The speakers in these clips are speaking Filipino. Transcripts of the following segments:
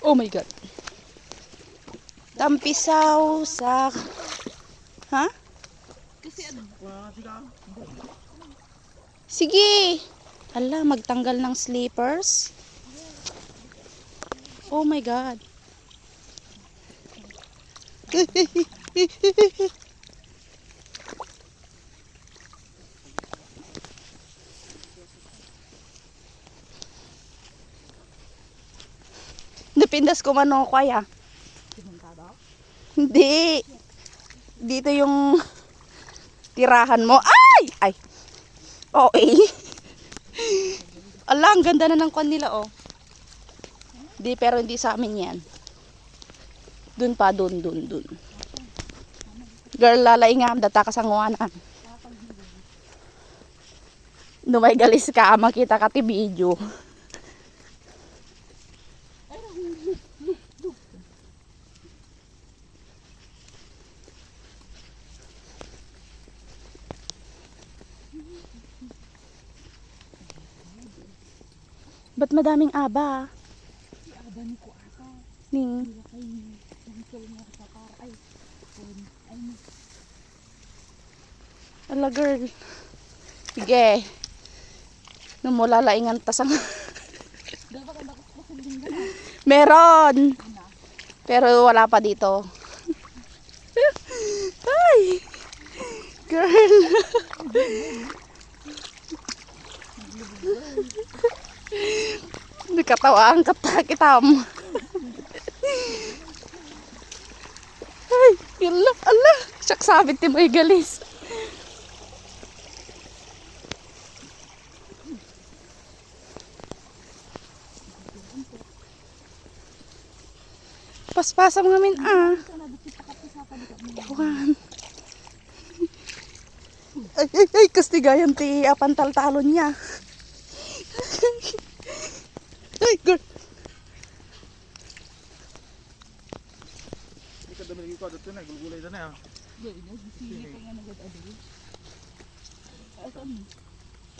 Oh my God. Tampisaw sa... Ha? Sige. Hala, magtanggal ng slippers. Oh my God. Napindas ko man ako kaya. Hindi. Dito yung tirahan mo. Ay! Ay! Okay. Ala, ang ganda na ng kwan nila, oh. Di, pero hindi sa amin yan. Dun pa, dun. Girl, lalaingam, data ka sa nguanan. Numay galis ka, makita ka ti video. Ba't madaming aba? Aba ni ko ata. Ning. Ala girl. Sige. Numula laingan tasang. Meron. Pero wala pa dito. Ay. Girl. Nakatawa ang katakitam. Ay, yala, ala. Siyak sabit ti may galis. Paspasa mga min Tuhan. Ay, kastigayan ti apantal-talon niya. Ay, girl.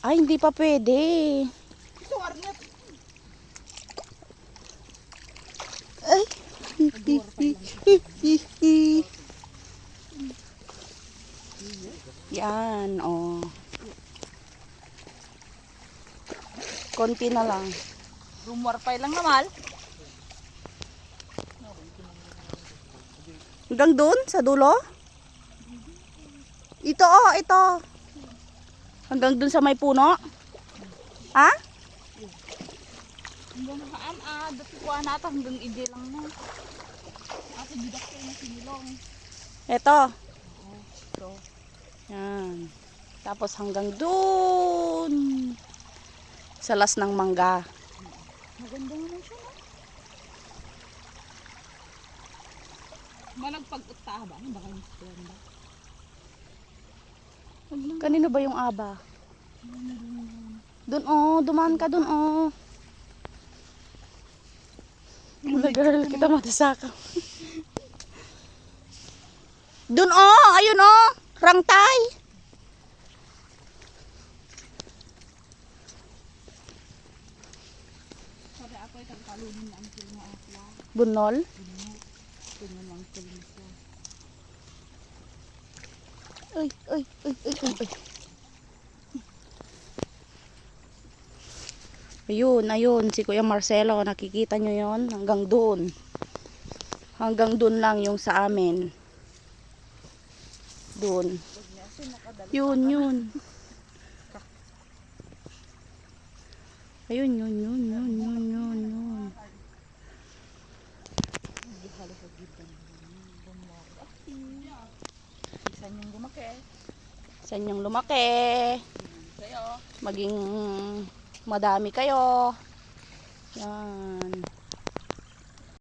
Ay, hindi pa pwede. Ay. Yan, oh. Konti na lang. Rumwarpay lang naman. Hanggang doon sa dulo? Ito, oh, ito. Hanggang doon sa may puno? Ha? Hanggang nakaan dati ko nata hanggang ide lang na. Ate bidak ko na sinilong. Ito. So, Yan. Tapos hanggang doon. Sa las ng mangga. maganda naman siya, no? Malagpag-utta ba? Ano ba kayo maganda? Kanino ba yung aba? Doon, oh. Dumaan ka doon, oh. Wala, girl. Kita matasaka. Doon, oh. Ayun, oh. Rangtay. Sabi ako itang kalunin na ang kilma atla. Bunol. Tingnan lang kilma siya. Ay. Ayun, si Kuya Marcelo, nakikita nyo yon hanggang doon. Hanggang doon lang yung sa amin. Doon. Yun. Ayun, yun. San yung lumaki. Maging madami kayo. Yan.